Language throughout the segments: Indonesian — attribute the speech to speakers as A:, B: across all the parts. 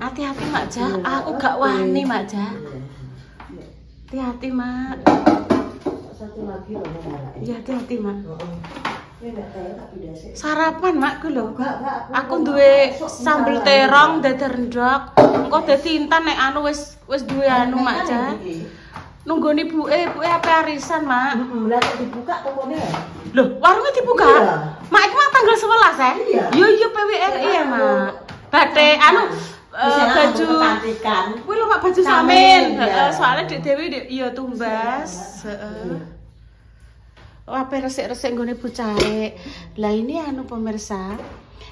A: Hati-hati Mak Ja, aku gak wani Mak Ja. Hati-hati Mak.
B: Satu lagi loh Mak.
A: Ya hati-hati Mak. Sarapan Mak ku lho. Aku duwe sambel terong dadar ndok. Engko dadi intan nek anu wis duwe anu Mak Ja. Nunggoni ibuke ape arisan Mak.
B: Lah dibuka tokone ya.
A: Loh, warungnya dibuka? Mak iki mah tanggal 11 ya? Iya PWRI ya Mak. Bate anu baju
B: kecantikan.
A: Kuwi lho Mak baju samin. Soalnya Dik Dewi iya tumbas. Heeh. Apa resik-resik nggone bucare. Lah ini anu pemirsa.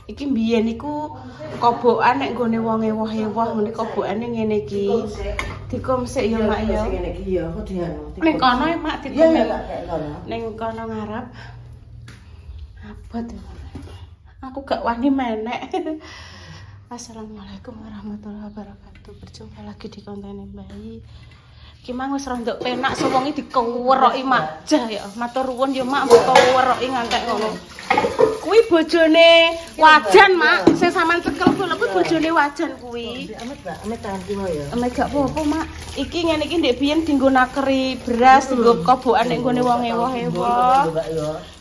A: Iki mbiyen iku kobokan nek nggone wong ewoh-ewoh ngene kobokane ngene iki. Dikom sik ya Mak ya.
B: Ngene iki ya kok dianu.
A: Ning kono ya Mak dikom.
B: Iya ya kayak kono.
A: Ning kono ngarep. Abot. Aku gak wani menek. Assalamualaikum warahmatullahi wabarakatuh. Berjumpa lagi di konten Bayi. Ki mang wis rondok penak sewonge dikeweroki Mak Ja ya. Matur nuwun ya Mak dikeweroki ngantek ngono. Kuwi bojone Wajan Mak, sing sampean cekel kuwi bojone Wajan kuwi.
B: Amit tangan kiwa ya.
A: Amek gak apa-apa Mak. Iki ngene iki ndek biyen dienggo nakeri beras, dienggo kobokan nek nggone wong ewoh-ewoh.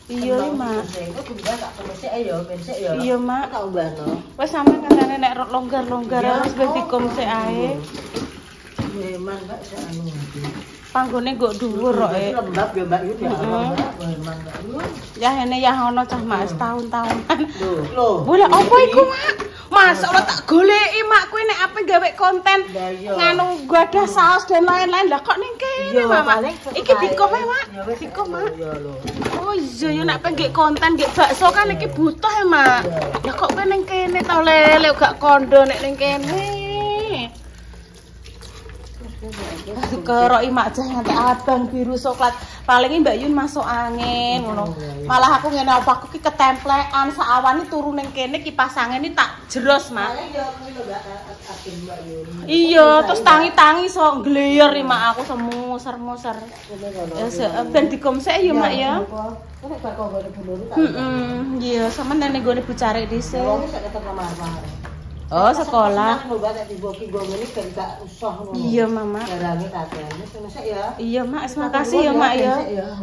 A: Iya Mak.
B: Aku juga tak pesek ya, pesek ya.
A: Iya Mak.
B: Tak ubahno.
A: Wes sampean katane nek longgar-longgar wis dikom sik ae.
B: Memang Mbak anu.
A: Panggone nggo dhuwur kok e.
B: Lembab ya Mbak itu ya. Memang Mbak.
A: Ya ngene ya ono cah Mak setahun-tahunan.
B: Loh.
A: Boleh apa iku Mak? Masyaallah tak goleki Mak kuwi nek ape gawe konten nganu gadah saus dan lain-lain. Lah kok ning kene Mak? Iki dikom ae Mak. Dikom Mak. Oh iya ya nek pengen konten nggih bakso kan iki butuh ya Mak. Lah kok kowe ning kene ta lele gak kondo nek ning kene. Keroki Mak Ja nganti abang biru coklat. Paling Mbak Yun masuk angin ngono. Malah aku ngene apa aku ki ketemplekan saawani turu ning kene kipas angin tak jeros Mak. Iya, terus tangi-tangi so ngleyer Mak aku semuser-muser. Ya ben dikomsek ya Mak ya. Iya, sampean nene gone bucare dhisik. Oh, sekolah. Iya, Mama. Iya, Mak, terima kasih ya, Mak ya.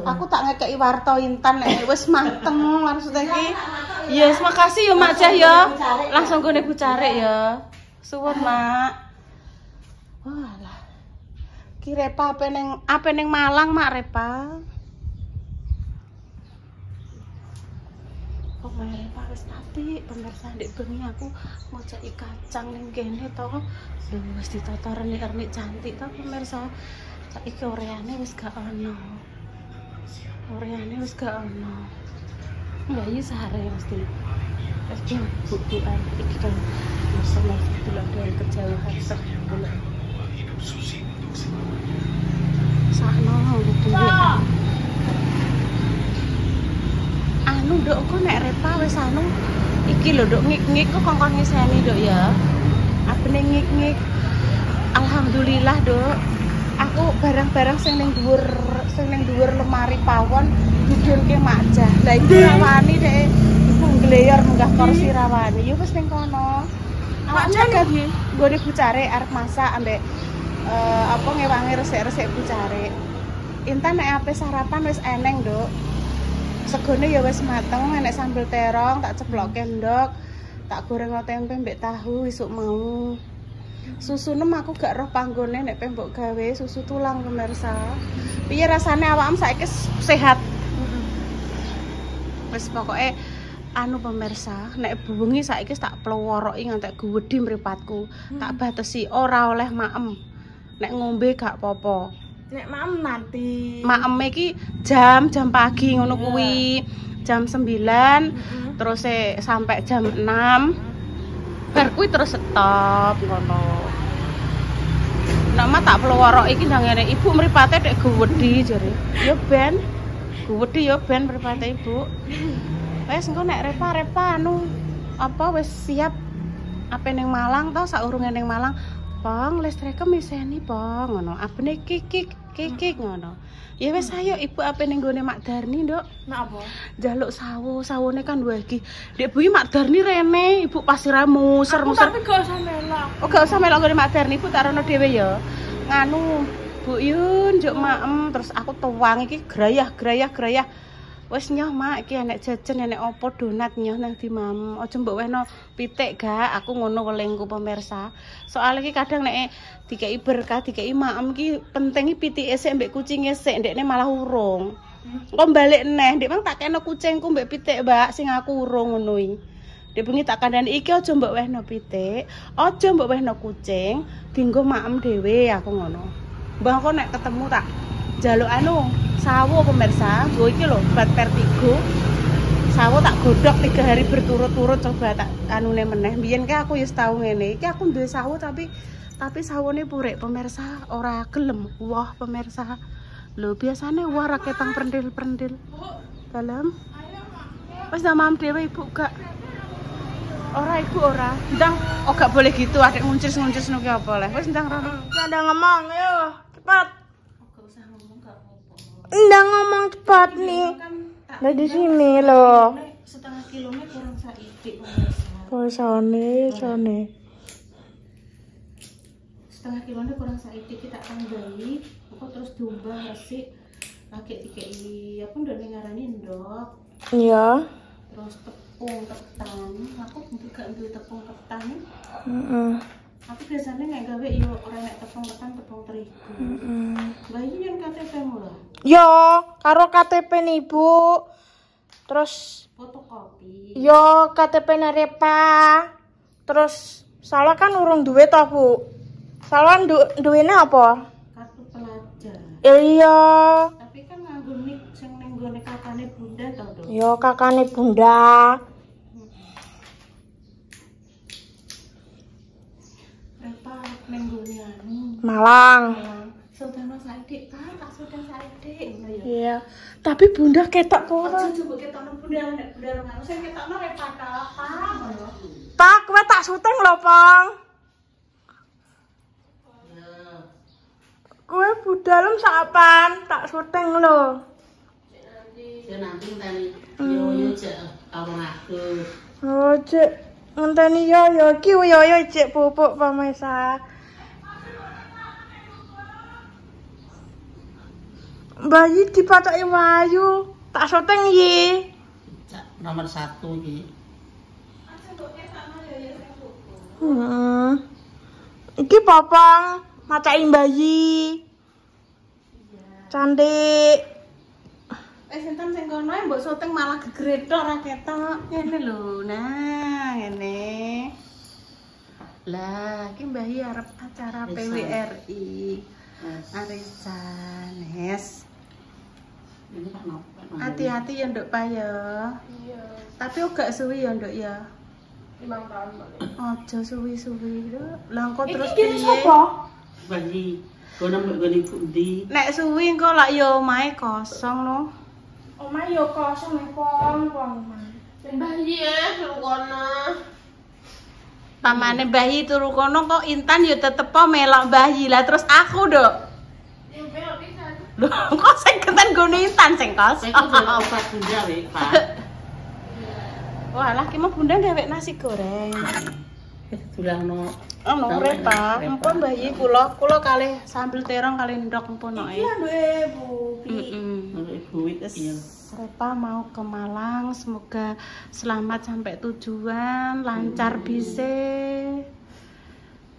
A: Aku tak ngekeki warta intan nek wis mateng maksudnya iki. Iya, terima kasih ya, Mak Jah ya. Langsung gone bucare ya. Suwun, Mak. Walah. Ki Repa ape ning Malang, Mak Repa. Pokoknya Repa wis apik, pemirsa ndek bengi aku mau cari kacang ning kene to. Lho wis ditata renik-renik cantik to pemirsa. Saiki oreane wis gak ono. Oreane wis gak ono. Bayi sehari mesti. Wis bukan iki kan bersama pulang dari kejauhan sebulan. Sakno duwe. Anu nduk kok nek Repa wis anu iki lho nduk ngik-ngik kok kongkon ngiseni nduk ya. Apene ngik-ngik. Alhamdulillah nduk. Aku barang-barang sing ning dhuwur lemari pawon didunke Mak Ja. Lah iki rawani dek iku ngleyor munggah kursi rawani. Ya wis ning kono. Awaknya kan nggone bucare arep masak ambek apa ngewangi resik-resik bucare. Intan nek ape sarapan wis eneng nduk. Segone ya wis mateng, enek sambel terong tak ceplokke ndok, tak goreng tempe mbek tahu isuk mau. Susu nem aku gak roh panggone nek pembok gawe susu tulang pemirsa. Piye rasane awakmu saiki sehat? Wis pokoke anu pemirsa, nek bengi saiki tak ploworoki ngantek guwedhi mripatku. Tak batesi ora oleh maem. Nek ngombe gak apa-apa.
C: Nek maem nanti.
A: Maem iki jam pagi ngono kuwi. Jam 9 terus sampai jam 6. Bar kuwi terus stop ngono. Nek mah tak peloworo iki ndang ngene ibu mripate nek guwedhi jare. Ya ben. Guwedhi ya ben mripate ibu. Wes engko nek Repa anu apa wis siap ape ning Malang to saurunge ning Malang. Pong, listrike miseni, Pong, ngono. Apene kikik. Kiki ngono. Ya wis ayo ibu ape ning gone Mak Darni, Nduk.
C: Mak apa?
A: Jaluk sawone kan wae iki. Ndek Bu Mak Darni rene, Ibu pasire muser-muser.
C: Tapi gak usah melok.
A: Oh, gak usah melok gone Mak Darni, Ibu tak rono dhewe ya. Nganu, Bu Yun, njuk maem terus aku tuwang iki grayah. Wis nyoh Mak, iki enek jajan enek opo donat nyoh nang di mam. Aja mbok wehno pitik gak, aku ngono welingku pemirsa. Soale iki kadang nek dikeki berkah, dikeki maem iki penting pitike sik mbek kucinge sik, ndekne malah urung. Kok balik neh, ndek mang tak kena kucingku mbek pitik, Mbak, sing aku urung ngono iki. Ndek bengi tak kandhani iki aja mbok wehno pitik, aja mbok wehno kucing, dienggo maem dhewe aku ngono. Mbah kok nek ketemu tak jaluk anu sawo pemirsa, gue iki lho bat vertigo. Sawo tak godhog 3 hari berturut-turut coba tak anune meneh. Biyen ki aku wis tau ngene. Iki aku duwe sawo tapi sawone purik pemirsa, ora gelem. Wah, pemirsa. Lho biasane wah ra ketang prendil-prendil. Dalam. Wis mam dhewe Ibu gak. Ora iku ora. Ndang oh gak boleh gitu, adek nguncis-nguncis nuki apa oleh. Wis ndang rono.
C: Ada ngomong, ayo cepat. Nggak ngomong cepat nih. Nah di sini loh.
A: Setengah kilometer kurang saidik.
C: Oh sone.
A: Setengah kilometer kurang saidik kita tambahi. Kok terus diumbah resik. Lagi dikei apa ndok ngarani ndok.
C: Iya.
A: Terus tepung ketan. Aku juga ambil tepung ketan. Aku biasanya nggak gawe yo orang nek tepung ketan tepung terigu. Bayi yang KTP mula.
C: Yo, karo KTP nih Bu. Terus
A: Fotokopi.
C: yo KTP Repa. Terus salah kan urung duwe toh Bu. Salah duwene apa?
A: Kartu pelajar.
C: Iya.
A: Tapi kan nganggo nik sing ning gone kakane Bunda to, Dok.
C: Yo kakane Bunda.
A: Repa ning gone anu.
C: Malang.
A: Saudara Saidik kan, tak saudara Saidik.
C: Iya. Tapi Bunda ketok kok.
A: Aja coba ketokno Bunda nek Bunda ngono sing ketokno Repa ta apa ngono.
C: Tak kowe tak syuting lho, Pong. Kowe budalem sapan, tak syuting lho.
B: Nanti yo cek awang aku.
C: Oh, Cek. Ngenteni yo iki yo Cek pupuk pemirsa. Bayi dipatoki wayu, tak syuting iki.
B: Nomor 1 iki.
C: Iki popong macai bayi. Cantik.
A: Sinten sing kono mbok syuting malah gegretok ra ketok. Ngene lho. Nah, ngene. Lah, iki Mbah arep acara PWRI. Arisan, Nes.
B: Ini kan nopo.
A: Hati-hati ya, Nduk Pa ya.
C: Iya,
A: Tapi gak suwi ya, Nduk ya.
C: 5 tahun balik.
A: Aja suwi-suwi, Nduk. Lah engko terus
C: Iki sapa?
B: Bayi, kono mbok gone pundi?
A: Nek suwi engko lak ya omahe kosong no.
C: Omah yo kosong nih, Pong.
A: Bayi kono. Pamane bayi turu kono kok Intan ya tetep melok bayi lah terus aku, Nduk.
C: Ya melok pisan.
A: Lho, kok sing kenten gone Intan sing kosong.
B: Aku jare obat Bunda wek, Pak.
A: Wah, lah ki mau Bunda gawe nasi goreng.
B: Tulangno.
A: Ono Repa, empun bayi kula kalih sambel terong kalih ndok empun
C: Iki
A: ae.
C: duwe Bu.
B: Ibu iya.
A: Repa mau ke Malang, semoga selamat sampai tujuan, lancar bise.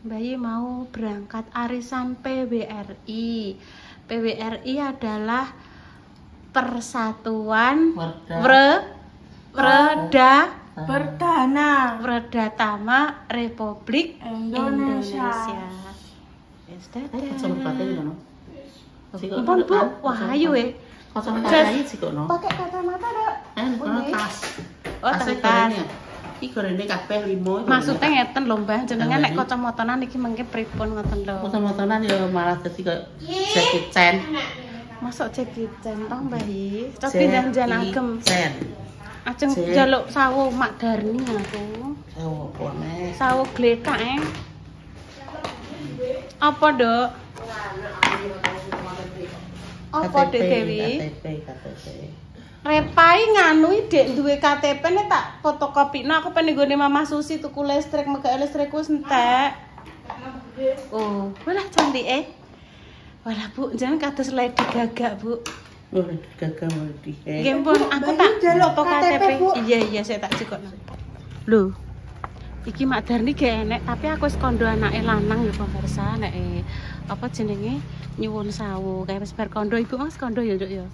A: Bayi mau berangkat arisan PWRI. PWRI adalah Persatuan Perdatama Republik Indonesia. Wis dadah. Ampun Bu, wah ayo
B: Kosong kayu sikono.
A: pakai kacamata dak.
B: Tas.
A: Oh, tas.
B: Iki gorene kabeh 5.
A: Maksudnya ngeten lho Mbah, jenengan nek kacamatanan iki mengke pripun ngoten lho.
B: Motor-motoran ya malah dadi koyo Jackie Chan.
A: Masuk Jackie Chan toh Mbah iki. Coba pindah agem.
B: Chan.
A: Ajeng njaluk sawo Mak Darni aku.
B: Sawo pone.
A: Sawo glekak Apa, Dok? Apa Dek Dewi?
B: KTP.
A: Repai nganu Dek duwe KTP ne tak fotokopino aku pengen nggone Mama Susi tuku listrik megak listrik wis entek. Oh, walah cantik Walah Bu, jangan kados Lady Gaga, Bu.
B: Oh, gagal mau di.
A: Nggih pun aku tak foto KTP. Iya, saya tak cikokno. Lho. Iki Mak Darni gak enek, tapi aku wis kondo anake lanang ya pemirsa, nek apa jenenge nyuwun sawu, kayak wis bar kondo Ibu Mas kondo ya, Nduk ya.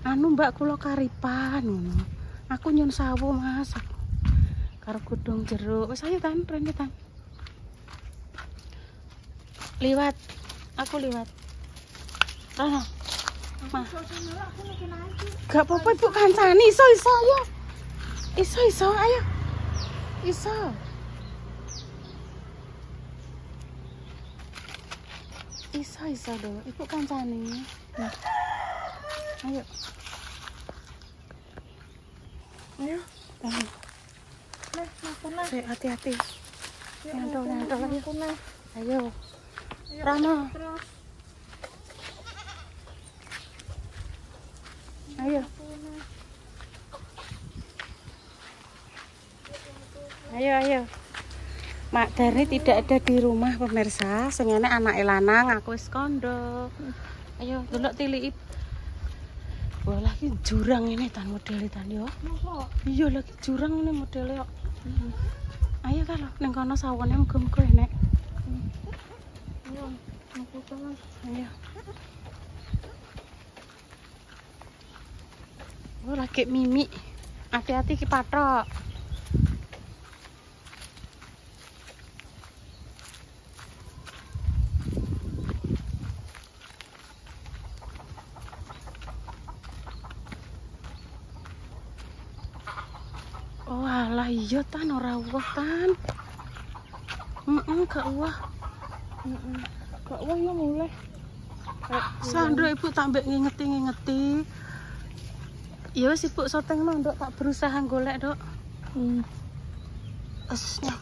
A: Anu Mbak kula karipan ngono. Aku nyuwun sawu Mas. Karo godhong jeruk. Wis ayo tan, rene tan. Liwat. Aku liwat. Rono. Mah. Gak apa-apa Ibu kancani, iso ayo. Iso ayo. Iso. Iso do, Ibu kancani. Ayo. Ayo. Nah, hati-hati. Nyantol ayo. Ayo. Rano. Ayo. Ayo. Mak Darni tidak ada di rumah pemirsa, sengene anake lanang aku wis kondo. Ayo delok tilik. Wah lagi jurang ini tan modele tan yo. Iya lagi jurang ini modele kok. Ayo kalau ning kono sawone muga-muga enek. Ayo. Oh lagi mimi. Hati-hati ki patok. Oh alah iya tan ora uwah tan. Gak uwah. Gak uwah ya mulai. Sandro Ibu tak mbek ngingeti. Ya wis Ibu soteng Nduk tak berusaha golek, Dok. Esnya.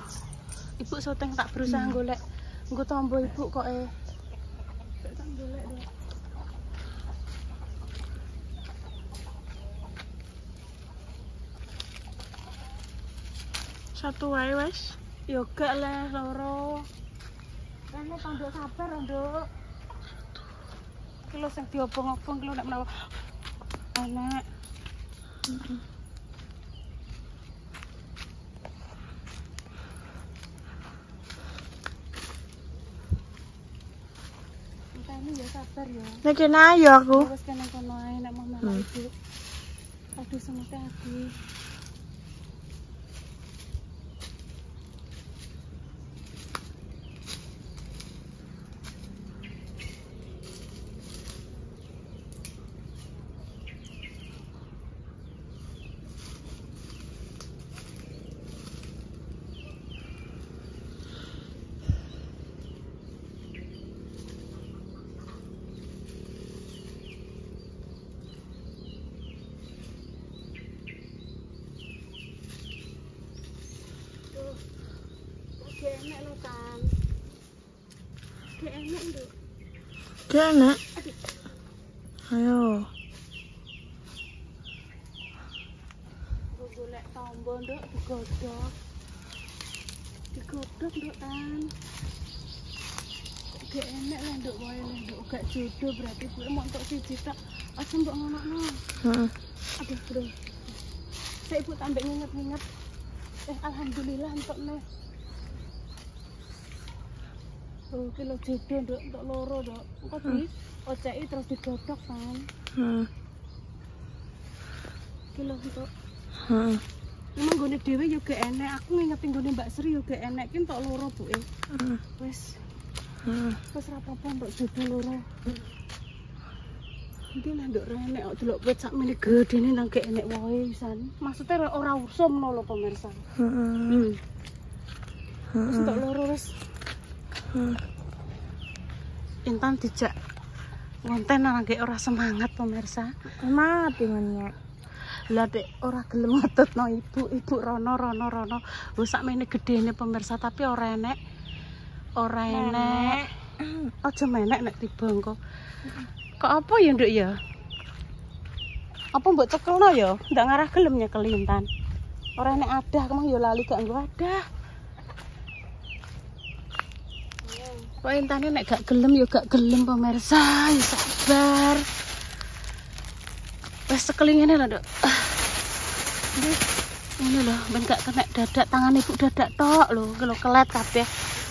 A: Ibu soteng tak berusaha golek. Engko tombo Ibu kok tak golek, Dok. Satu wae wes. Yo gak lah loro. Rene tanduk sabar, Nduk. Kilo sing diobong-obong kilo nek menawa anak. Ini ya sabar ya.
C: Nek kene ayo aku.
A: Wis kene kono ae nek mau malah Ibu. Aduh semute aku. Enak lho kan. Enak Nduk.
C: Enak. Ayo.
A: Golek tombo Nduk digodhog. Digodhog Nduk kan. Gak enak lah Nduk wae Nduk gak jodoh berarti kuwi mau entuk siji tok. Aja mbok ngono-ngono.
C: Heeh.
A: Aduh, Bro. Saya Ibu tambah nginget-nginget. Alhamdulillah entukne. Oh, kilo jodoh Nduk untuk loro Nduk. Engko di oceki terus digodhog kan. Kilo untuk. Emang gone dhewe yo gak enek. Aku ngingetin gone Mbak Sri yo gak enek ki entuk loro buke. Wis. Wis ra apa-apa entuk jodoh loro. Iki lah Nduk renek kok delok wit sakmene gedene nang gak enek wae pisan. Maksudnya ora usum lho pemirsa. Wis entuk loro wis. Intan dijak ngonten nang gek ora semangat pemirsa.
C: Semangat dingannya.
A: Lah dek ora gelem ngetutno ibu rono. Wis sakmene gedene pemirsa tapi ora enek. Aja menek nek tiba engko. Kok apa ya, Nduk ya? Apa mbok cekelno ya? Ndak ngarah gelem nyekel Intan. Ora nek adah kemang ya lali gak nggo adah. Kok Intane nek gak gelem ya gak gelem pemirsa, ya sabar. Wes cekel ngene lho, Nduk. Ini lho, ben gak kena dadak tangan ibu dadak tok lho, iki lho kelet kabeh.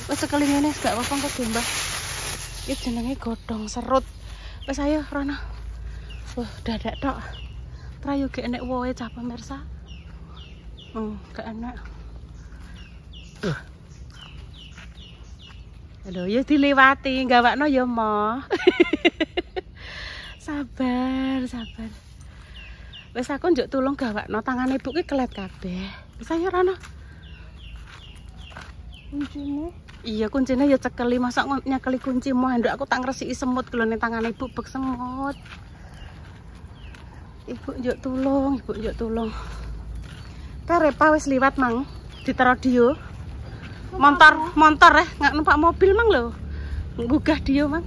A: Wes cekel ngene gak apa-apa kok Mbah. Iki jenenge godhong serut. Wes ayo rono. Dadak tok. Trayo gek enek woe cah pemirsa. Gak enak. Aduh, ya dilewati, gawakno ya, Mo. Sabar. Wis aku njuk tulung gawakno tangan ibu ki kelet kabeh. Wis ayo rono. Kuncine? Iya, kuncine ya cekeli, masa nyekeli kunci mo, nduk aku tak ngresiki semut lho ning tangan ibu bek semut. Ibu njuk tulung. Repa wis liwat mang ditero dio. Montor nggak numpak mobil mang lho. Nggugah dio mang.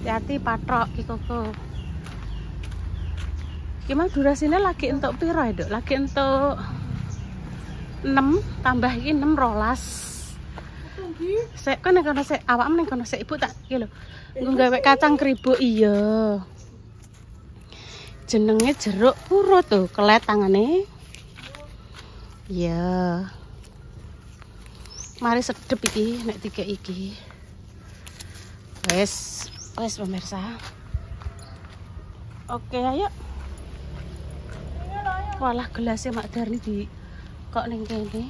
A: Hati patrok ki koko. Ki mang durasine lagi entuk piro ya, Dok? Lagi entuk 6 tambah iki 6 12. Sek kan nek kono sek awakmu ning kono sek ibu tak iki lho. Nggo gawe kacang kribo iya. Jenenge jeruk purut tuh, kelet tangane. Iya. Mari sedep iki nek tiga iki. Wes pemirsa. Oke, ayo. Walah gelasnya Mak Darni di kok ning kene.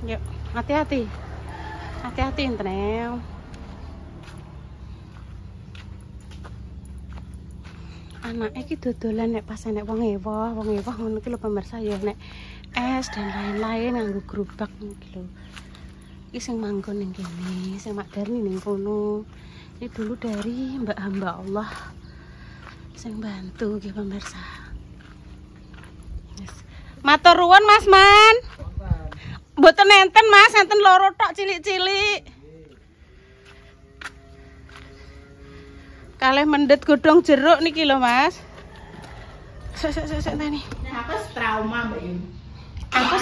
A: Yuk, hati-hati. Hati-hati Inten. Anak iki dodolan nek pas nek wong ewah ngono ki lho pemirsa ya nek es dan lain-lain nganggo gerobak iki lho. Iki sing manggon ning kene, sing Mak Darni ning kono. Ini dulu dari Mbak Hamba Allah sing bantu nggih pemirsa. Yes. Matur nuwun Mas Man. Mboten enten Mas, enten loro tok cilik-cilik. Kalih mendet godhong jeruk niki lho Mas. Sek tani.
B: Aku trauma Mbak Yun.
A: Aku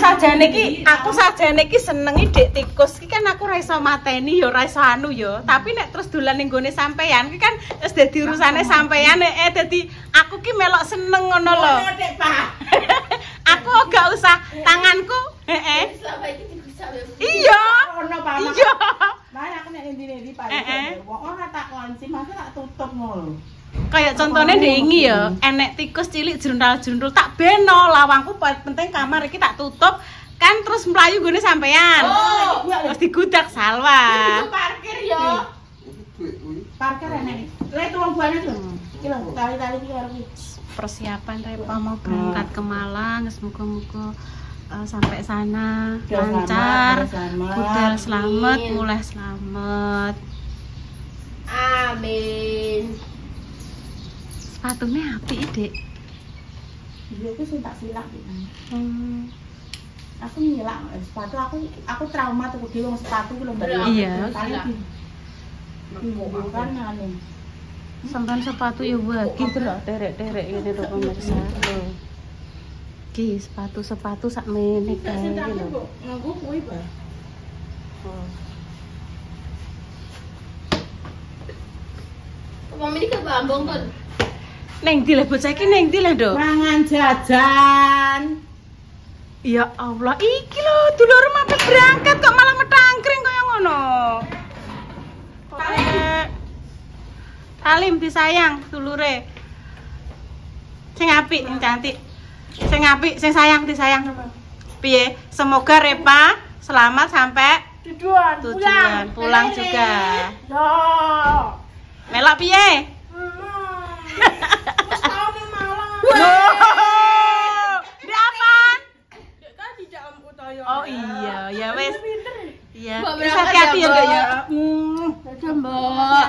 A: sajane iki senengi Dik tikus iki kan aku ora iso mateni ya ora iso anu ya. Tapi nek terus dolan ning gone sampean iki kan wis dadi urusane sampean dadi aku ki melok seneng ngono lho. Aku gak usah tanganku, Iya. Iya.
B: Lah aku nek endi-endi paling wong ora tak kunci, masa tak tutup ngono.
A: Kayak contohnya diingi ya, enek tikus cilik jundul-jundul tak beno lawangku penting kamar iki tak tutup kan terus melayu gone sampean. Terus digudak salwa.
B: Itu parkir ya. Parkir enek. Lah itu wong buane lho. Iki lho tali-tali iki karo iki.
A: Persiapan Repa mau berangkat ke Malang, semoga-moga sampai sana lancar, budal selamat, mulai selamat.
C: Amin.
A: Sepatunya apik, Dik.
B: Iya aku sing tak silak iki. Aku nyilak sepatu aku trauma tuh di wong sepatu ku lho Mbak.
A: Iya.
B: Bukan anu.
A: Sampeyan sepatu ya wagi to lho, terek-terek ngene to pemirsa. Ki sepatu sak meneh kae iki lho.
B: Nganggo kuwi, Pak.
C: Mami iki ke Bambang kan.
A: Neng ndi lho bocah iki neng ndi lho, Nduk?
B: Mangan jajan.
A: Ya Allah, iki lho dulur mampir berangkat kok malah metangkring kaya ngono. Salim disayang dulure. Sing apik, sing cantik. Sing apik, sing sayang disayang. Piye? Semoga Repa selamat sampai tujuan. Pulang juga.
B: Yo.
A: Melok piye? Di apa? Oh iya, ya wes. Iya. Wis hati-hati ya, Nduk ya. Dadah, Mbak.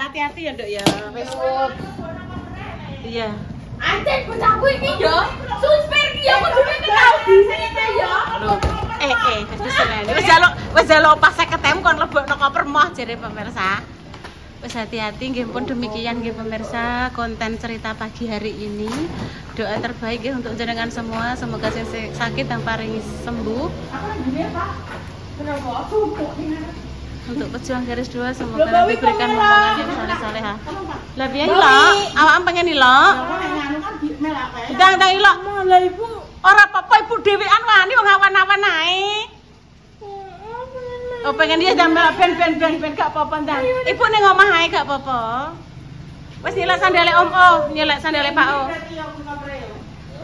A: Hati-hati ya, Nduk ya. Wis. Iya.
C: Anjir bocahku iki yo. Supir iki yo kudune iki tau disini ya.
A: Loh, wis seneng. Wis jaluk pas 50.000 kon lebokno koper moh jere pemirsa. Wis hati-hati nggih pun demikian nggih pemirsa konten cerita pagi hari ini. Doa terbaik ya untuk jenengan semua, semoga sakit dan paringi sembuh. Untuk pejuang garis 2 semoga diberikan hubungan yang saleh-salehah. Lah piye lho? Awakmu pengen lho? Ndang lho.
C: Lah ibu
A: Ora apa-apa ibu dhewean wani wong awan-awan ae. Oh pengen dia jambel ben gak apa-apa ndang. Ibu ning omah ae gak apa-apa. Wis nyelek sandale Om O, nyelek sandale Pak O.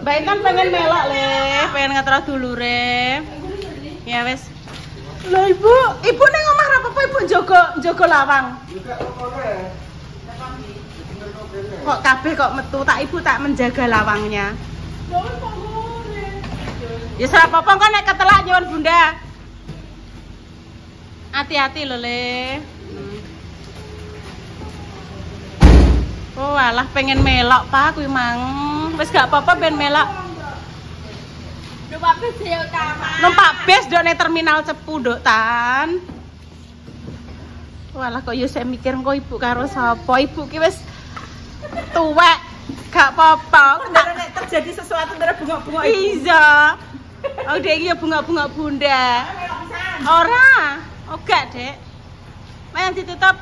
A: Mbak Intan pengen melok le, pengen ngetro dulure. Ya wis.
C: Lah ibu
A: Ning omah ora apa-apa ibu njogo lawang. Kok kabeh kok metu tak ibu tak menjaga lawangnya. Ya ora apa-apa kok nek ketelak nyuwun Bunda. Hati-hati lho le. Oh alah pengen melok Pak kuwi mang. Wis gak apa-apa ben melok.
C: numpak bis ya utama.
A: Numpak bis ndok ning terminal Cepu ndok Tan. Walah kok yo saya mikir kok ibu karo sapa? Ibu ki wis tuwek. Gak apa-apa.
B: Nek terjadi sesuatu antara bunga-bunga itu.
A: Iya. Oh dek iki ya bunga-bunga Bunda. Ora. Oga, Dek. Mayan ditutup.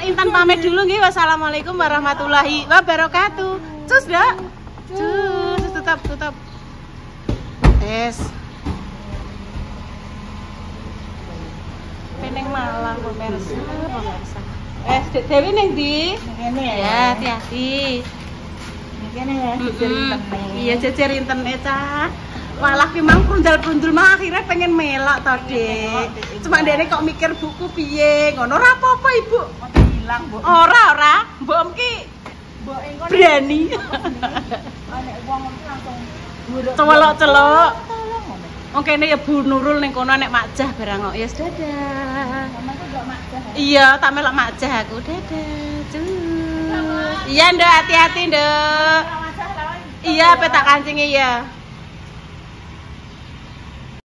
A: Intan pamit dulu nggih. Wassalamualaikum warahmatullahi wabarakatuh. Cus, Dok. Cus, tutup. Yes. Peneng Malang pemirsa. Dek Dewi ning ndi?
B: Ngene
A: Ya, hati-hati.
B: Ngene ya, jejer intene.
A: Iya, jejer intene, Cah. Walah ki mang prundal-prundul mah akhirnya pengen melak to, Dik. Cuma ndekne kok mikir buku piye, ngono ora apa-apa, Ibu.
B: Hilang, Bu.
A: Ora, Mbok Om ki
B: Mbok engko
A: berani.
B: nek wong langsung buruk.
A: Celok-celok. Wong kene ya Bu Nurul ning kono nek makjah barang kok. Ya dadah.
B: Mamaku gak makjah.
A: Iya, tak melok makjah aku. Dadah. Cus. Iya, Nduk, hati-hati, Nduk. Iya, petak kancing iya.